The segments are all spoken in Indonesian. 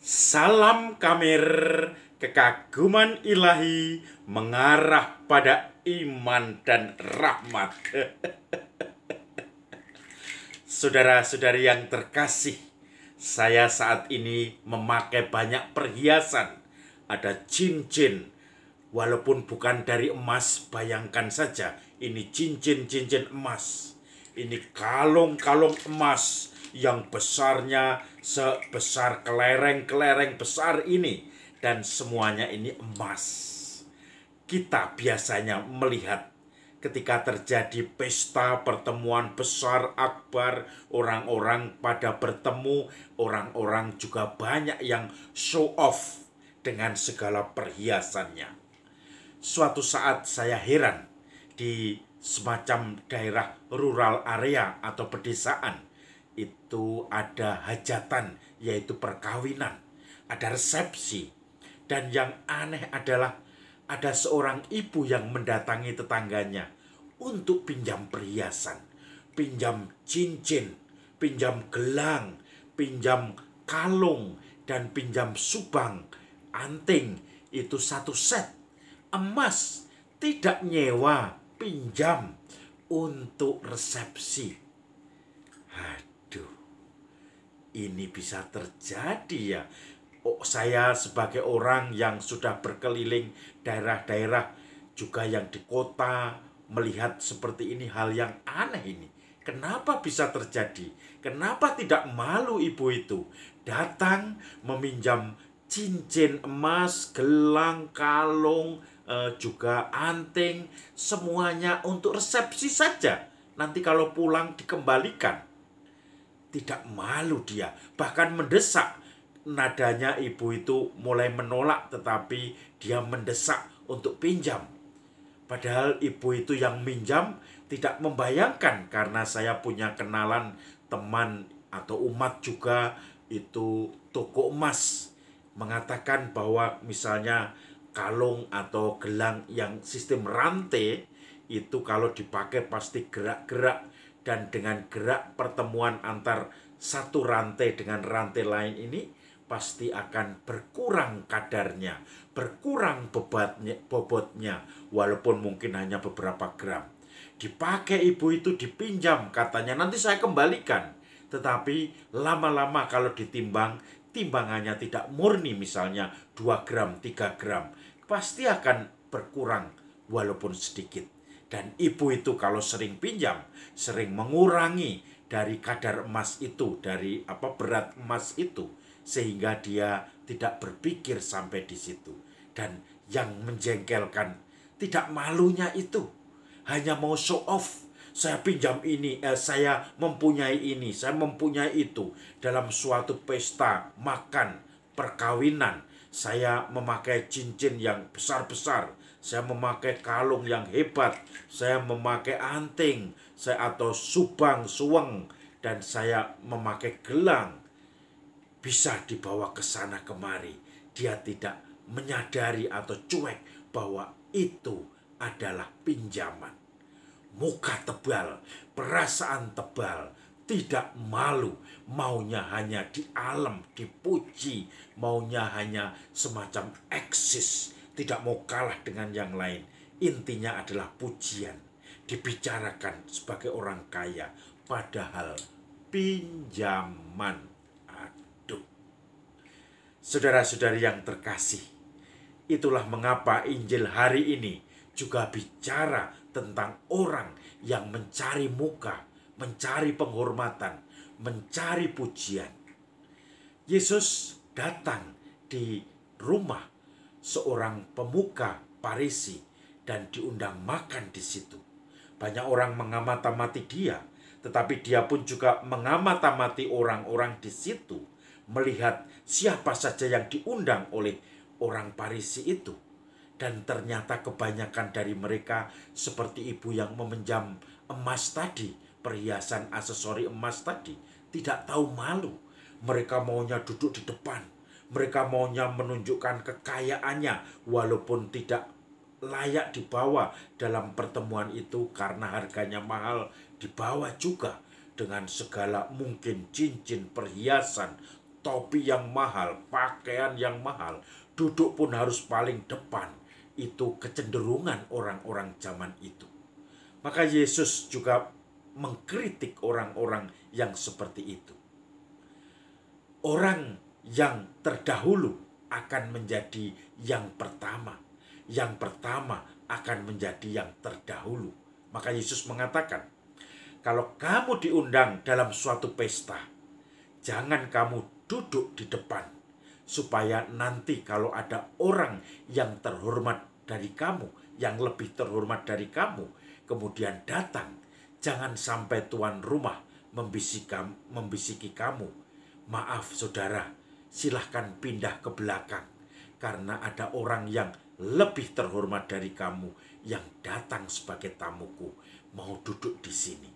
Salam Kamir, kekaguman ilahi mengarah pada iman dan rahmat. Saudara-saudari yang terkasih, saya saat ini memakai banyak perhiasan. Ada cincin, walaupun bukan dari emas, bayangkan saja ini cincin-cincin emas. Ini kalung-kalung emas yang besarnya sebesar kelereng-kelereng besar ini. Dan semuanya ini emas. Kita biasanya melihat ketika terjadi pesta pertemuan besar akbar, orang-orang pada bertemu, orang-orang juga banyak yang show off dengan segala perhiasannya. Suatu saat saya heran di semacam daerah rural area atau pedesaan. Itu ada hajatan, yaitu perkawinan, ada resepsi. Dan yang aneh adalah ada seorang ibu yang mendatangi tetangganya untuk pinjam perhiasan, pinjam cincin, pinjam gelang, pinjam kalung, dan pinjam subang, anting. Itu satu set emas, tidak nyewa, pinjam untuk resepsi. Aduh, ini bisa terjadi ya. Saya sebagai orang yang sudah berkeliling daerah-daerah, juga yang di kota, melihat seperti ini, hal yang aneh ini. Kenapa bisa terjadi? Kenapa tidak malu ibu itu datang meminjam cincin emas, gelang, kalung, juga anting, semuanya untuk resepsi saja. Nanti kalau pulang dikembalikan. Tidak malu dia, bahkan mendesak. Nadanya ibu itu mulai menolak, tetapi dia mendesak untuk pinjam. Padahal ibu itu yang minjam tidak membayangkan, karena saya punya kenalan teman atau umat juga itu toko emas, mengatakan bahwa misalnya kalung atau gelang yang sistem rantai itu kalau dipakai pasti gerak-gerak, dan dengan gerak pertemuan antar satu rantai dengan rantai lain ini pasti akan berkurang kadarnya, berkurang bobotnya, walaupun mungkin hanya beberapa gram. Dipakai ibu itu, dipinjam, katanya nanti saya kembalikan. Tetapi lama-lama kalau ditimbang, timbangannya tidak murni, misalnya 2 gram, 3 gram. Pasti akan berkurang walaupun sedikit. Dan ibu itu kalau sering pinjam, sering mengurangi dari kadar emas itu, dari berat emas itu, sehingga dia tidak berpikir sampai di situ. Dan yang menjengkelkan, tidak malunya itu, hanya mau show off. Saya pinjam ini, saya mempunyai ini, saya mempunyai itu. Dalam suatu pesta, makan, perkawinan, saya memakai cincin yang besar-besar, saya memakai kalung yang hebat, saya memakai anting, atau subang, suweng, dan saya memakai gelang. Bisa dibawa ke sana kemari. Dia tidak menyadari atau cuek bahwa itu adalah pinjaman. Muka tebal, perasaan tebal, tidak malu, maunya hanya di alam, dipuji, maunya hanya semacam eksis, tidak mau kalah dengan yang lain. Intinya adalah pujian, dibicarakan sebagai orang kaya, padahal pinjaman. Saudara-saudari yang terkasih, itulah mengapa Injil hari ini juga bicara tentang orang yang mencari muka, mencari penghormatan, mencari pujian. Yesus datang di rumah seorang pemuka Farisi dan diundang makan di situ. Banyak orang mengamati dia, tetapi dia pun juga mengamati orang-orang di situ, melihat siapa saja yang diundang oleh orang Farisi itu. Dan ternyata kebanyakan dari mereka seperti ibu yang meminjam emas tadi, perhiasan aksesori emas tadi, tidak tahu malu. Mereka maunya duduk di depan, mereka maunya menunjukkan kekayaannya, walaupun tidak layak dibawa dalam pertemuan itu karena harganya mahal, dibawa juga dengan segala mungkin cincin, perhiasan, topi yang mahal, pakaian yang mahal, duduk pun harus paling depan. Itu kecenderungan orang-orang zaman itu. Maka Yesus juga mengkritik orang-orang yang seperti itu. Orang yang terdahulu akan menjadi yang pertama. Yang pertama akan menjadi yang terdahulu. Maka Yesus mengatakan, kalau kamu diundang dalam suatu pesta, jangan kamu duduk di depan, supaya nanti kalau ada orang yang terhormat dari kamu, yang lebih terhormat dari kamu, kemudian datang, jangan sampai tuan rumah membisiki kamu, maaf saudara, silahkan pindah ke belakang, karena ada orang yang lebih terhormat dari kamu yang datang sebagai tamuku, mau duduk di sini.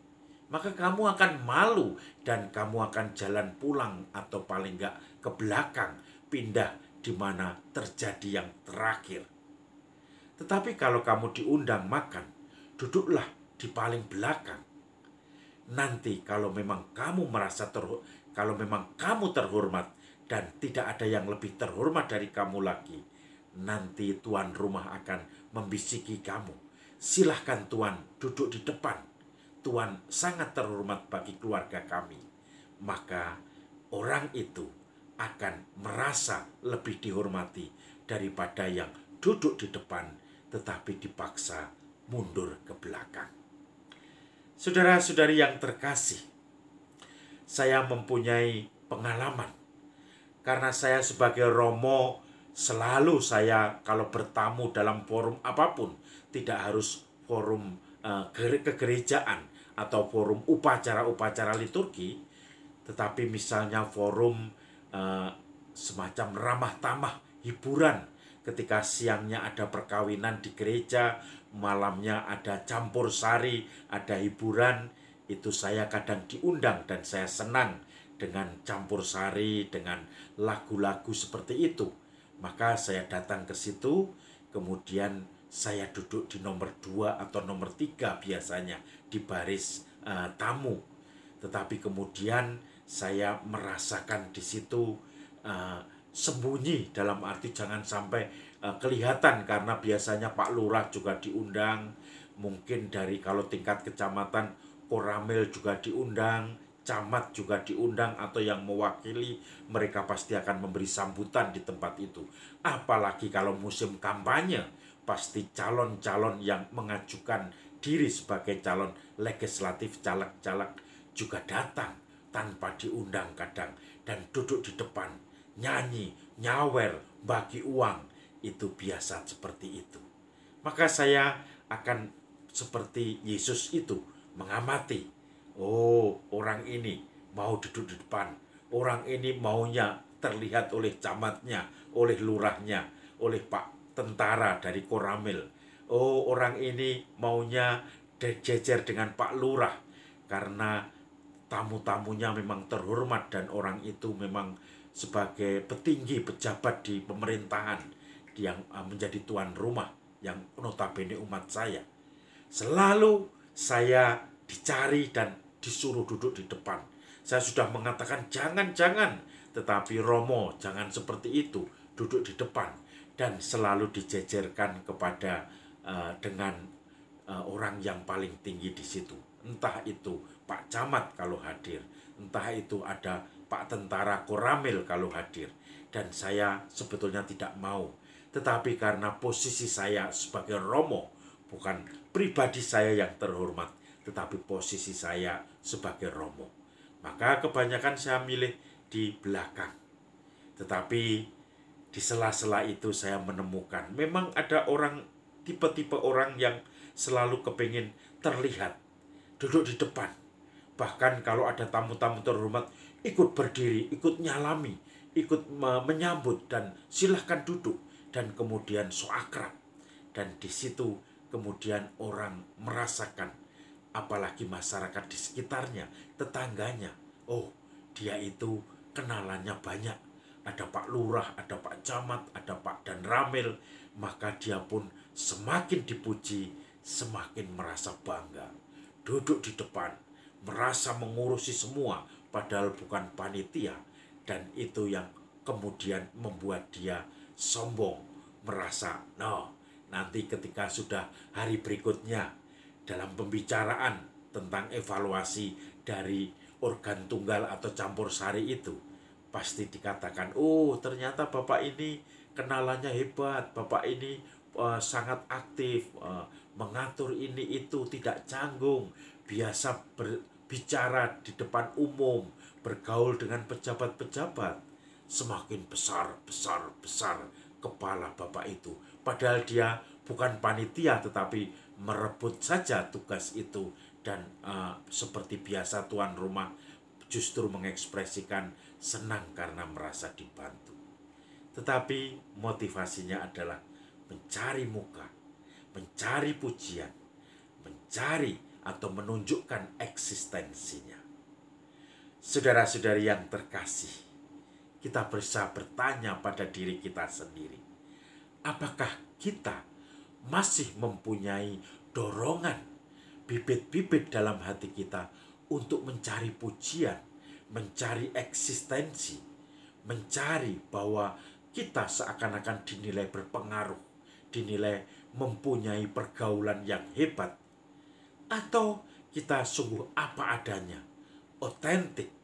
Maka kamu akan malu dan kamu akan jalan pulang atau paling enggak ke belakang, pindah di mana terjadi yang terakhir. Tetapi kalau kamu diundang makan, duduklah di paling belakang. Nanti kalau memang kamu kalau memang kamu terhormat dan tidak ada yang lebih terhormat dari kamu lagi, nanti tuan rumah akan membisiki kamu. Silahkan tuan duduk di depan. Tuan sangat terhormat bagi keluarga kami. Maka orang itu akan merasa lebih dihormati daripada yang duduk di depan tetapi dipaksa mundur ke belakang. Saudara-saudari yang terkasih, saya mempunyai pengalaman. Karena saya sebagai romo, selalu saya kalau bertamu dalam forum apapun, tidak harus forum kegerejaan atau forum upacara-upacara liturgi, tetapi misalnya forum semacam ramah tamah hiburan, ketika siangnya ada perkawinan di gereja, malamnya ada campur sari, ada hiburan, itu saya kadang diundang dan saya senang dengan campur sari, dengan lagu-lagu seperti itu. Maka saya datang ke situ, kemudian saya duduk di nomor 2 atau nomor 3 biasanya di baris tamu. Tetapi kemudian saya merasakan di situ sembunyi, dalam arti jangan sampai kelihatan, karena biasanya Pak Lurah juga diundang, mungkin dari kalau tingkat kecamatan Koramil juga diundang, camat juga diundang, atau yang mewakili, mereka pasti akan memberi sambutan di tempat itu. Apalagi kalau musim kampanye, pasti calon-calon yang mengajukan diri sebagai calon legislatif, caleg-caleg juga datang tanpa diundang kadang, dan duduk di depan, nyanyi, nyawer, bagi uang. Itu biasa seperti itu. Maka saya akan seperti Yesus itu, mengamati. Oh, orang ini mau duduk di depan. Orang ini maunya terlihat oleh camatnya, oleh lurahnya, oleh Pak tentara dari Koramil. Oh, orang ini maunya jejer dengan Pak Lurah, karena tamu-tamunya memang terhormat dan orang itu memang sebagai petinggi pejabat di pemerintahan yang menjadi tuan rumah, yang notabene umat saya. Selalu saya dicari dan disuruh duduk di depan. Saya sudah mengatakan jangan-jangan, tetapi Romo jangan seperti itu, duduk di depan, dan selalu dijejerkan kepada dengan orang yang paling tinggi di situ. Entah itu Pak Camat kalau hadir, entah itu ada Pak Tentara Koramil kalau hadir. Dan saya sebetulnya tidak mau, tetapi karena posisi saya sebagai Romo, bukan pribadi saya yang terhormat, tetapi posisi saya sebagai Romo, maka kebanyakan saya milih di belakang. Tetapi di sela-sela itu saya menemukan memang ada orang, tipe-tipe orang yang selalu kepingin terlihat, duduk di depan. Bahkan kalau ada tamu-tamu terhormat, ikut berdiri, ikut nyalami, ikut menyambut, dan silahkan duduk. Dan kemudian so akrab. Dan di situ kemudian orang merasakan, apalagi masyarakat di sekitarnya, tetangganya, oh dia itu kenalannya banyak. Ada Pak Lurah, ada Pak Camat, ada Pak Dan Ramil. Maka dia pun semakin dipuji, semakin merasa bangga. Duduk di depan, merasa mengurusi semua, padahal bukan panitia. Dan itu yang kemudian membuat dia sombong, merasa, no, nanti ketika sudah hari berikutnya dalam pembicaraan tentang evaluasi dari organ tunggal atau campur sari itu, pasti dikatakan, oh ternyata Bapak ini kenalannya hebat, Bapak ini sangat aktif, mengatur ini itu, tidak canggung, biasa berbicara di depan umum, bergaul dengan pejabat-pejabat. Semakin besar kepala Bapak itu. Padahal dia bukan panitia tetapi merebut saja tugas itu. Dan seperti biasa tuan rumah justru mengekspresikan senang karena merasa dibantu. Tetapi motivasinya adalah mencari muka, mencari pujian, mencari atau menunjukkan eksistensinya. Saudara-saudari yang terkasih, kita bisa bertanya pada diri kita sendiri, apakah kita masih mempunyai dorongan, bibit-bibit dalam hati kita untuk mencari pujian, mencari eksistensi, mencari bahwa kita seakan-akan dinilai berpengaruh, dinilai mempunyai pergaulan yang hebat, atau kita sungguh apa adanya, otentik,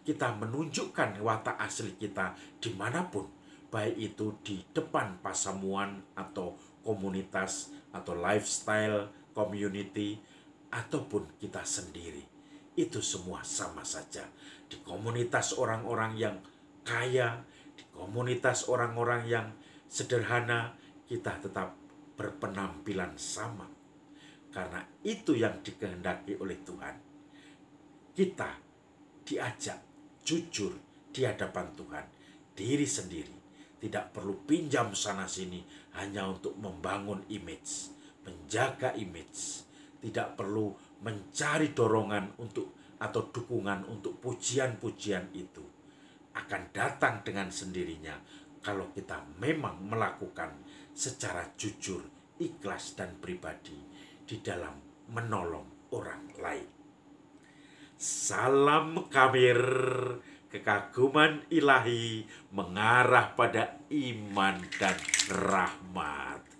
kita menunjukkan watak asli kita dimanapun, baik itu di depan pasamuan atau komunitas atau lifestyle community, ataupun kita sendiri. Itu semua sama saja. Di komunitas orang-orang yang kaya, di komunitas orang-orang yang sederhana, kita tetap berpenampilan sama. Karena itu yang dikehendaki oleh Tuhan. Kita diajak jujur di hadapan Tuhan, diri sendiri. Tidak perlu pinjam sana-sini hanya untuk membangun image, menjaga image. Tidak perlu mencari dorongan untuk atau dukungan untuk pujian-pujian itu. Akan datang dengan sendirinya kalau kita memang melakukan secara jujur, ikhlas dan pribadi di dalam menolong orang lain. Salam Kabir, kekaguman ilahi mengarah pada iman dan rahmat.